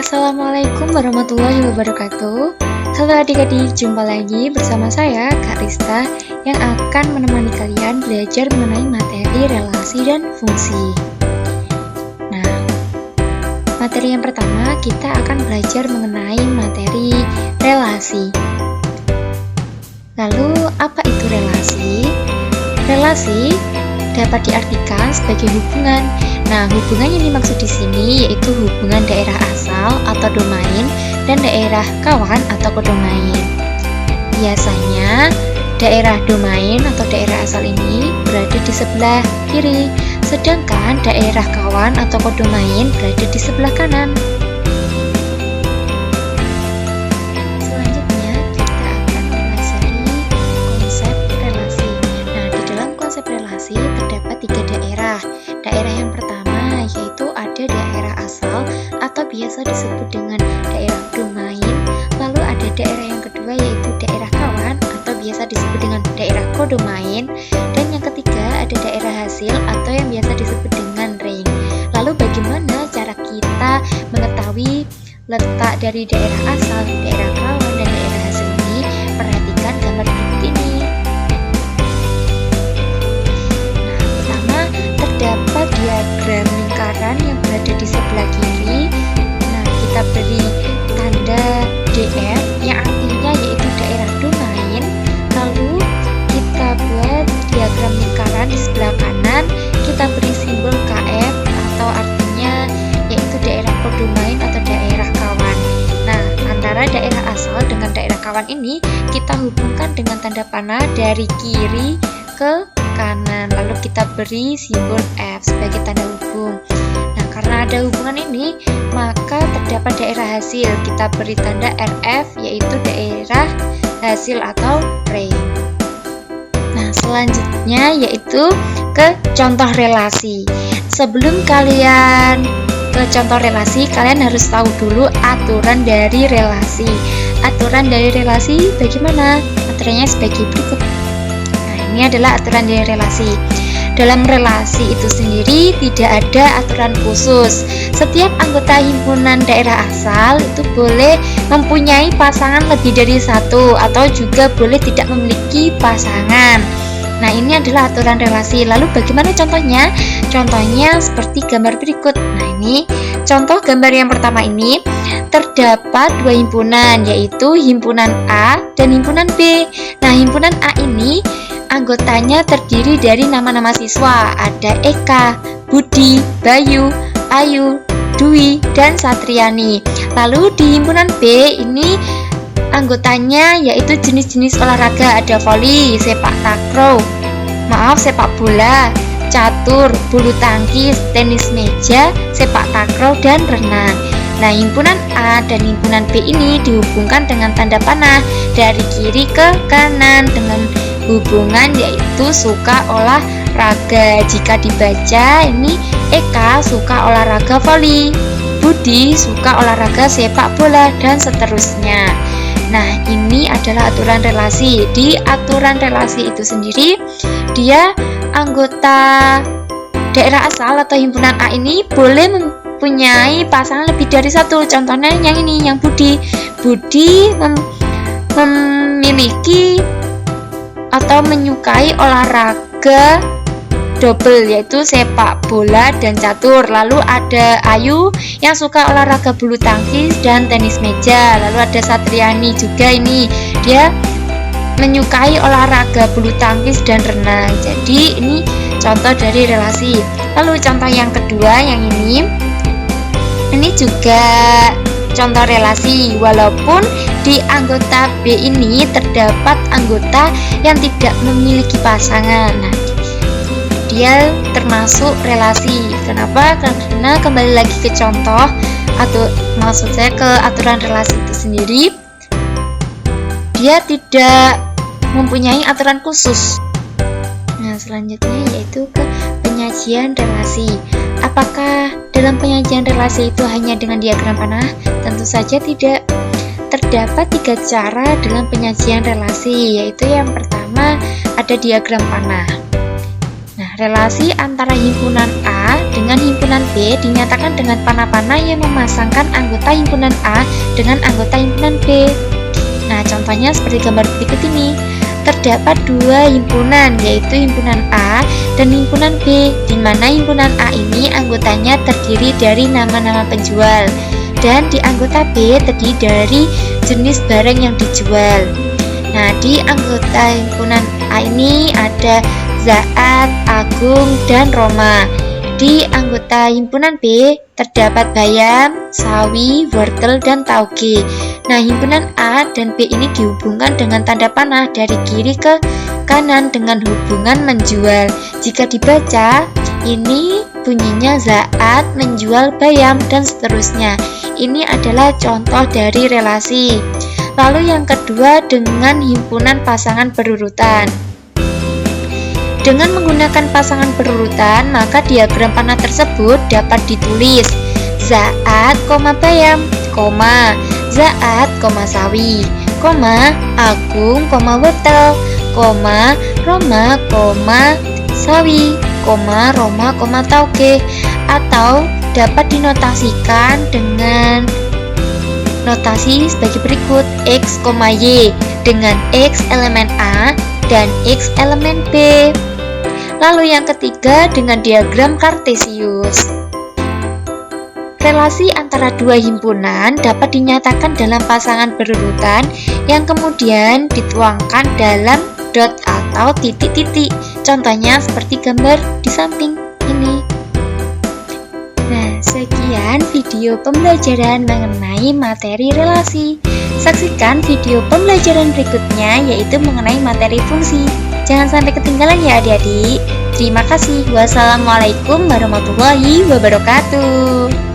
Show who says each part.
Speaker 1: Assalamualaikum warahmatullahi wabarakatuh. Halo adik-adik, jumpa lagi bersama saya Kak Rista yang akan menemani kalian belajar mengenai materi relasi dan fungsi. Nah, materi yang pertama kita akan belajar mengenai materi relasi. Lalu, apa itu relasi? Relasi dapat diartikan sebagai hubungan. Nah, hubungan yang dimaksud di sini yaitu hubungan daerah asal atau domain dan daerah kawan atau kodomain. Biasanya, daerah domain atau daerah asal ini berada di sebelah kiri, sedangkan daerah kawan atau kodomain berada di sebelah kanan. Selanjutnya, kita akan mempelajari konsep relasi. Nah, di dalam konsep relasi terdapat 3 daerah. Daerah yang pertama yaitu ada daerah asal atau biasa disebut dengan daerah domain. Lalu ada daerah yang kedua yaitu daerah kawan atau biasa disebut dengan daerah kodomain. Dan yang ketiga ada daerah hasil atau yang biasa disebut dengan ring. Lalu bagaimana cara kita mengetahui letak dari daerah asal, daerah kawan, dan daerah hasil ini? Perhatikan gambar berikut ini. Terdapat diagram lingkaran yang berada di sebelah kiri. Nah, kita beri tanda DF yang artinya yaitu daerah domain. Lalu kita buat diagram lingkaran di sebelah kanan. Kita beri simbol KF atau artinya yaitu daerah kodomain atau daerah kawan. Nah, antara daerah asal dengan daerah kawan ini kita hubungkan dengan tanda panah dari kiri ke kanan, lalu kita beri simbol F sebagai tanda hubung. Nah, karena ada hubungan ini, maka terdapat daerah hasil. Kita beri tanda RF, yaitu daerah hasil atau ring. Nah, selanjutnya yaitu ke contoh relasi. Sebelum kalian ke contoh relasi, kalian harus tahu dulu aturan dari relasi. Aturan dari relasi bagaimana? Aturannya sebagai berikut. Ini adalah aturan dari relasi. Dalam relasi itu sendiri tidak ada aturan khusus. Setiap anggota himpunan daerah asal itu boleh mempunyai pasangan lebih dari satu atau juga boleh tidak memiliki pasangan. Nah, ini adalah aturan relasi. Lalu bagaimana contohnya? Contohnya seperti gambar berikut. Nah, ini contoh gambar yang pertama ini terdapat 2 himpunan, yaitu himpunan A dan himpunan B. Nah, himpunan A ini anggotanya terdiri dari nama-nama siswa. Ada Eka, Budi, Bayu, Ayu, Dwi, dan Satriani. Lalu di himpunan B ini anggotanya yaitu jenis-jenis olahraga. Ada voli, sepak bola, catur, bulu tangkis, tenis meja, sepak takraw, dan renang. Nah, himpunan A dan himpunan B ini dihubungkan dengan tanda panah dari kiri ke kanan dengan hubungan yaitu suka olahraga. Jika dibaca ini Eka suka olahraga voli, Budi suka olahraga sepak bola, dan seterusnya. Nah, ini adalah aturan relasi. Di aturan relasi itu sendiri, dia anggota daerah asal atau himpunan A ini boleh mempunyai pasangan lebih dari satu. Contohnya yang ini, yang Budi. Budi memiliki atau menyukai olahraga double yaitu sepak bola dan catur. Lalu ada Ayu yang suka olahraga bulu tangkis dan tenis meja. Lalu ada Satriani juga, ini dia menyukai olahraga bulu tangkis dan renang. Jadi ini contoh dari relasi. Lalu contoh yang kedua yang ini juga contoh relasi, walaupun di anggota B ini terdapat anggota yang tidak memiliki pasangan. Nah, dia termasuk relasi. Kenapa? Karena kembali lagi ke contoh atau maksud saya ke aturan relasi itu sendiri, dia tidak mempunyai aturan khusus. Nah, selanjutnya yaitu ke penyajian relasi. Apakah dalam penyajian relasi itu hanya dengan diagram panah? Tentu saja tidak. Terdapat 3 cara dalam penyajian relasi, yaitu yang pertama ada diagram panah. Nah, relasi antara himpunan A dengan himpunan B dinyatakan dengan panah-panah yang memasangkan anggota himpunan A dengan anggota himpunan B. Nah, contohnya seperti gambar berikut ini. Terdapat dua himpunan, yaitu himpunan A dan himpunan B, di mana himpunan A ini anggotanya terdiri dari nama-nama penjual, dan di anggota B terdiri dari jenis barang yang dijual. Nah, di anggota himpunan A ini ada Zaat, Agung, dan Roma. Di anggota himpunan B terdapat bayam, sawi, wortel, dan tauge. Nah, himpunan A dan B ini dihubungkan dengan tanda panah dari kiri ke kanan dengan hubungan menjual. Jika dibaca, ini bunyinya Zaat menjual bayam dan seterusnya. Ini adalah contoh dari relasi. Lalu yang kedua dengan himpunan pasangan berurutan. Dengan menggunakan pasangan berurutan, maka diagram panah tersebut dapat ditulis Zaat, bayam, Zaat, sawi, Agung, wortel, Roma, sawi, Roma, tauge, atau dapat dinotasikan dengan notasi sebagai berikut: X, Y dengan X elemen A dan X elemen B. Lalu yang ketiga dengan diagram kartesius. Relasi antara dua himpunan dapat dinyatakan dalam pasangan berurutan yang kemudian dituangkan dalam dot atau titik-titik. Contohnya seperti gambar di samping ini. Nah, sekian video pembelajaran mengenai materi relasi. Saksikan video pembelajaran berikutnya, yaitu mengenai materi fungsi. Jangan sampai ketinggalan ya adik-adik. Terima kasih. Wassalamualaikum warahmatullahi wabarakatuh.